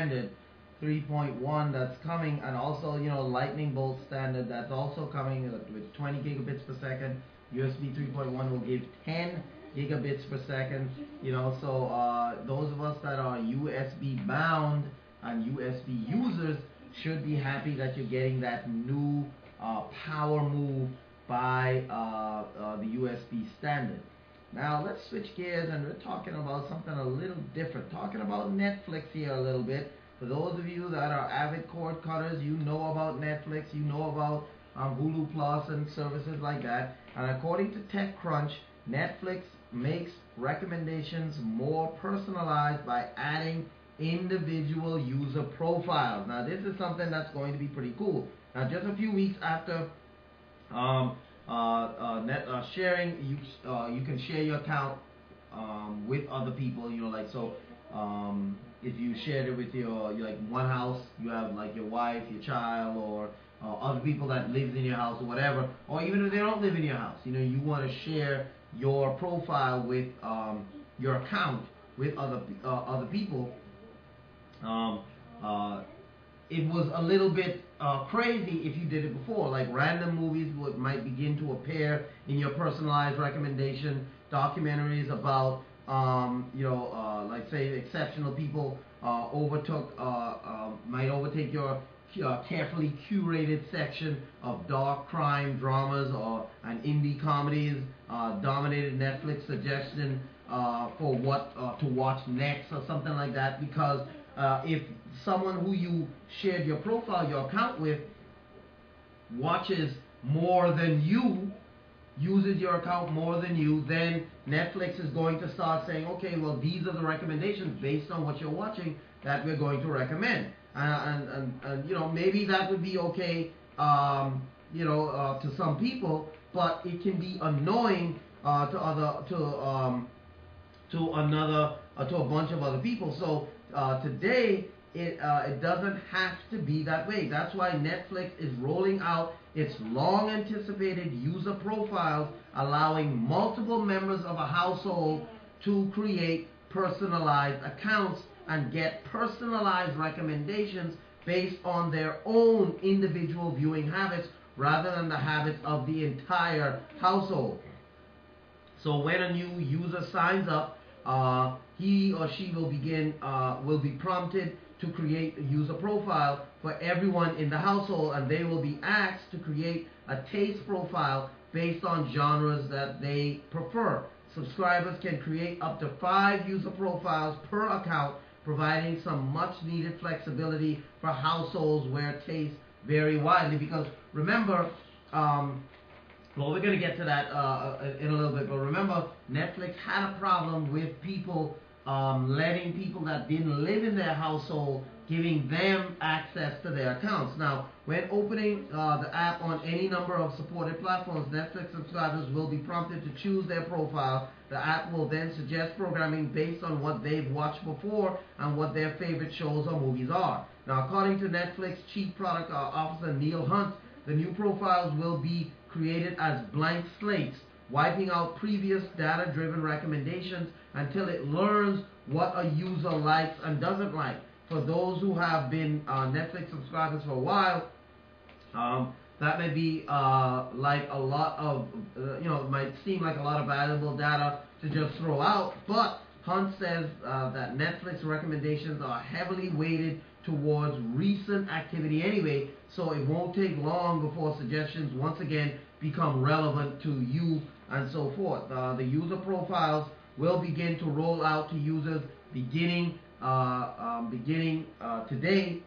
standard 3.1 that's coming, and also Lightning Bolt standard that's also coming with 20 gigabits per second. USB 3.1 will give 10 gigabits per second. So those of us that are USB bound and USB users should be happy that you're getting that new power move by the USB standard. Now let's switch gears, and we're talking about something a little different. Talking about Netflix here a little bit. For those of you that are avid cord cutters, you know about Netflix, you know about Hulu Plus and services like that. And according to TechCrunch, Netflix makes recommendations more personalized by adding individual user profiles. Now this is something that's going to be pretty cool. Now just a few weeks after sharing, you can share your account with other people. If you shared it with your like one house, you have like your wife, your child, or other people that lives in your house or whatever, or even if they don't live in your house, you want to share your profile with your account with other people. It was a little bit crazy if you did it before. Like random movies might begin to appear in your personalized recommendation. Documentaries about, like say exceptional people might overtake your carefully curated section of dark crime dramas and indie comedies. Dominated Netflix suggestion for what to watch next or something like that, because if someone who you shared your profile, your account with, watches more than you, uses your account more than you, then Netflix is going to start saying, okay, well, these are the recommendations based on what you're watching that we're going to recommend. And maybe that would be okay, to some people, but it can be annoying to a bunch of other people. So today, it doesn't have to be that way. That's why Netflix is rolling out its long-anticipated user profiles, allowing multiple members of a household to create personalized accounts and get personalized recommendations based on their own individual viewing habits rather than the habits of the entire household. So when a new user signs up, he or she will be prompted to create a user profile for everyone in the household, and they will be asked to create a taste profile based on genres that they prefer. Subscribers can create up to 5 user profiles per account, providing some much needed flexibility for households where tastes vary widely. Because remember, well, we're going to get to that in a little bit, but remember, Netflix had a problem with people letting people that didn't live in their household, giving them access to their accounts. Now, when opening the app on any number of supported platforms, Netflix subscribers will be prompted to choose their profile. The app will then suggest programming based on what they've watched before and what their favorite shows or movies are. Now, according to Netflix Chief Product Officer Neil Hunt, the new profiles will be created as blank slates, wiping out previous data-driven recommendations until it learns what a user likes and doesn't like. For those who have been Netflix subscribers for a while, that may be like a lot of, it might seem like a lot of valuable data to just throw out, but Hunt says that Netflix recommendations are heavily weighted towards recent activity anyway, so it won't take long before suggestions once again become relevant to you and so forth. The user profiles will begin to roll out to users beginning today,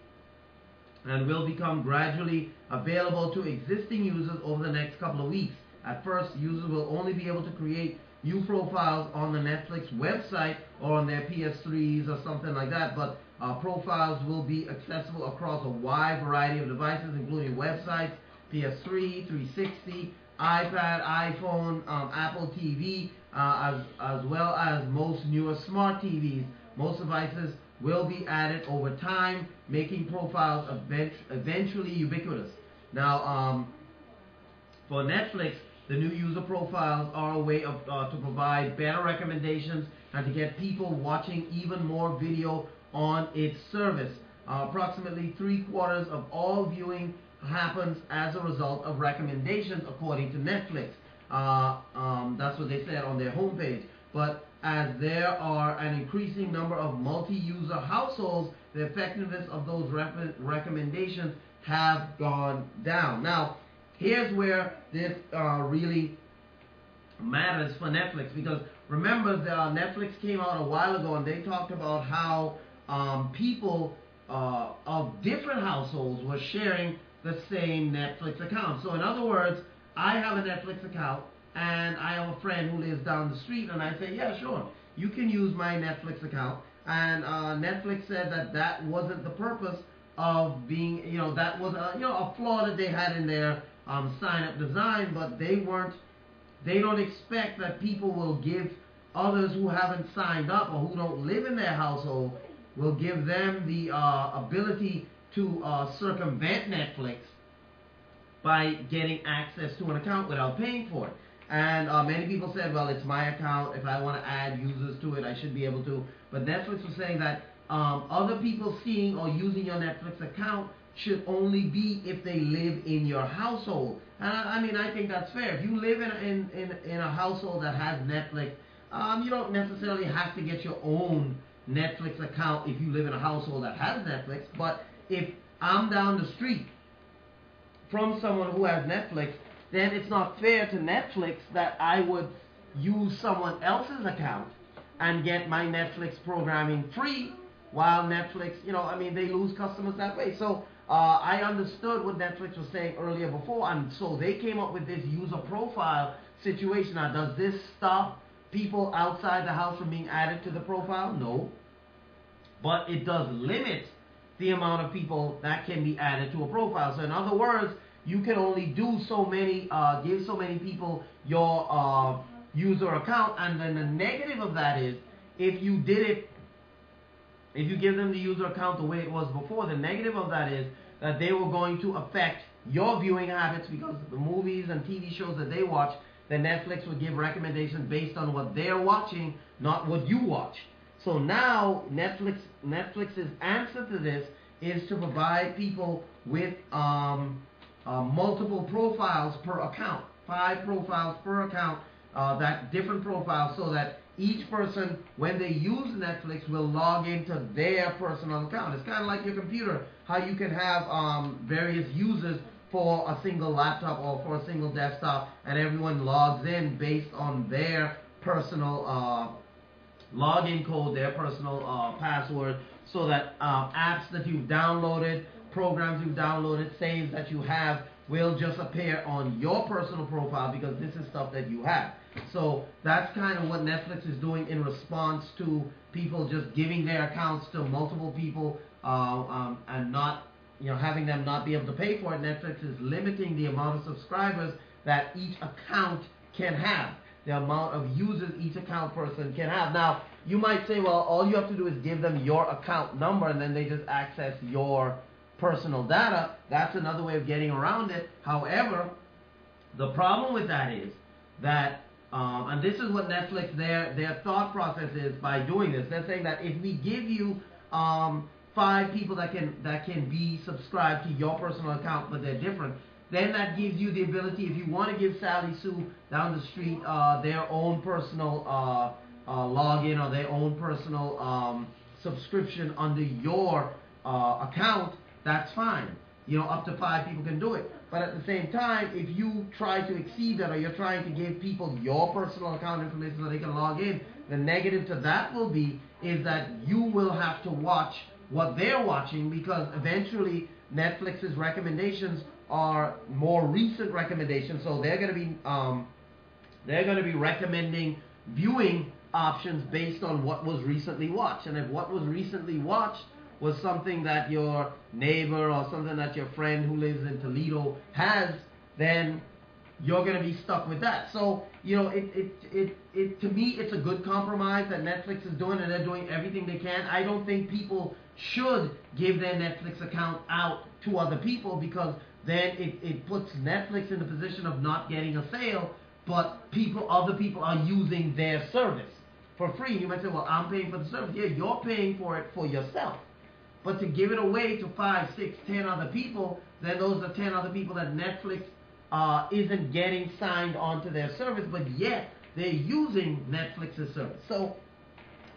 and will become gradually available to existing users over the next couple of weeks. At first, users will only be able to create new profiles on the Netflix website or on their PS3s or something like that, but profiles will be accessible across a wide variety of devices, including websites, PS3, 360, iPad, iPhone, Apple TV, as well as most newer smart TVs. Most devices will be added over time, making profiles eventually ubiquitous. Now, for Netflix, the new user profiles are a way of to provide better recommendations and to get people watching even more video on its service. approximately 3/4 of all viewing happens as a result of recommendations, according to Netflix. That's what they said on their homepage. But as there are an increasing number of multi-user households, the effectiveness of those recommendations have gone down. Now, here's where this really matters for Netflix, because remember, Netflix came out a while ago and they talked about how people of different households were sharing the same Netflix account. So in other words, I have a Netflix account and I have a friend who lives down the street, and I say, yeah, sure, you can use my Netflix account. And Netflix said that that wasn't the purpose of being, that was a flaw that they had in their sign-up design, but they don't expect that people will give others who haven't signed up or who don't live in their household, will give them the ability to circumvent Netflix by getting access to an account without paying for it. And many people said, well, it's my account. If I want to add users to it, I should be able to. But Netflix was saying that other people seeing or using your Netflix account should only be if they live in your household. And I think that's fair. If you live in a household that has Netflix, you don't necessarily have to get your own Netflix account if you live in a household that has Netflix. But if I'm down the street from someone who has Netflix, then it's not fair to Netflix that I would use someone else's account and get my Netflix programming free, while Netflix, they lose customers that way. So I understood what Netflix was saying earlier before, and so they came up with this user profile situation. Now, does this stop people outside the house from being added to the profile? No. But it does limit the amount of people that can be added to a profile. So in other words, you can only do so many, give so many people your user account, and then the negative of that is, if you give them the user account the way it was before, the negative of that is that they were going to affect your viewing habits, because the movies and TV shows that they watch, the Netflix would give recommendations based on what they're watching, not what you watch. So now Netflix's answer to this is to provide people with multiple profiles per account, 5 profiles per account, that different profiles, so that each person, when they use Netflix, will log into their personal account. It's kind of like your computer, how you can have various users for a single laptop or for a single desktop, and everyone logs in based on their personal login code, their personal password, so that apps that you've downloaded, programs you've downloaded, saves that you have, will just appear on your personal profile, because this is stuff that you have. So that's kind of what Netflix is doing in response to people just giving their accounts to multiple people and not, having them not be able to pay for it. Netflix is limiting the amount of subscribers that each account can have, the amount of users each account person can have. Now, you might say, well, all you have to do is give them your account number and then they just access your personal data. That's another way of getting around it. However, the problem with that is that, and this is what Netflix, their thought process is by doing this. They're saying that if we give you 5 people that can be subscribed to your personal account, but they're different, then that gives you the ability, if you want to give Sally Sue down the street their own personal login or their own personal subscription under your account, that's fine. Up to 5 people can do it. But at the same time, if you try to exceed that, or you're trying to give people your personal account information so they can log in, the negative to that will be is that you will have to watch what they're watching, because eventually Netflix's recommendations are more recent recommendations, so they're going to be recommending viewing options based on what was recently watched. And if what was recently watched was something that your neighbor or something that your friend who lives in Toledo has, then you're going to be stuck with that. So, to me, it's a good compromise that Netflix is doing, and they're doing everything they can. I don't think people should give their Netflix account out to other people, because then it puts Netflix in the position of not getting a sale, but other people are using their service for free. You might say, well, I'm paying for the service. Yeah, you're paying for it for yourself. But to give it away to 5, 6, 10 other people, then those are 10 other people that Netflix isn't getting signed onto their service, but yet they're using Netflix's service. So,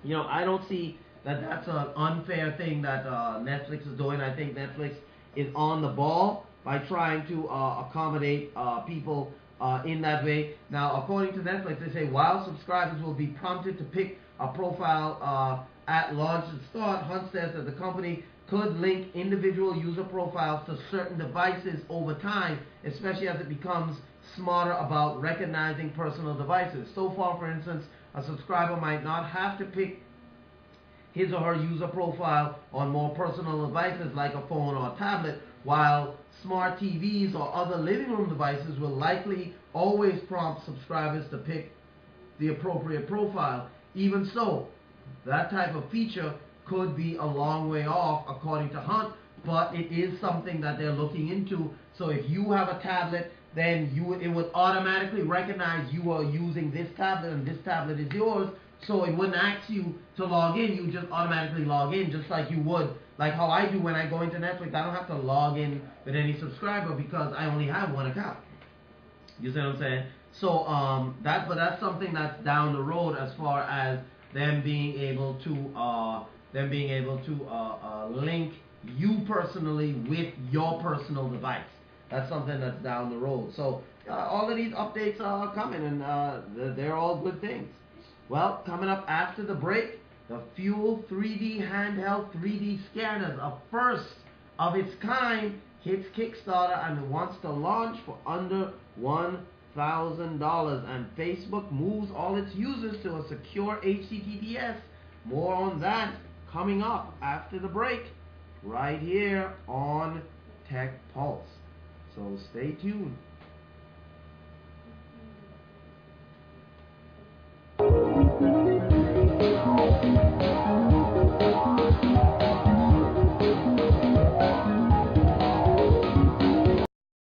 I don't see that that's an unfair thing that Netflix is doing. I think Netflix is on the ball by trying to accommodate people in that way. Now, according to Netflix, they say while subscribers will be prompted to pick a profile at launch and start, Hunt says that the company could link individual user profiles to certain devices over time, especially as it becomes smarter about recognizing personal devices. So far, for instance, a subscriber might not have to pick his or her user profile on more personal devices like a phone or a tablet, while smart TVs or other living room devices will likely always prompt subscribers to pick the appropriate profile. Even so, that type of feature could be a long way off, according to Hunt, but it is something that they're looking into. So if you have a tablet, then it would automatically recognize you are using this tablet and this tablet is yours, so it wouldn't ask you to log in. You just automatically log in, just like you would, like how I do when I go into Netflix. I don't have to log in with any subscriber because I only have one account. You see what I'm saying? So that's something that's down the road as far as them being able to link you personally with your personal device. That's something that's down the road. So all of these updates are coming, and they're all good things. Well, coming up after the break, the Fuel 3D handheld 3D scanners, a first of its kind, hits Kickstarter and wants to launch for under $1,000. And Facebook moves all its users to a secure HTTPS. More on that coming up after the break, right here on Tech Pulse. So stay tuned.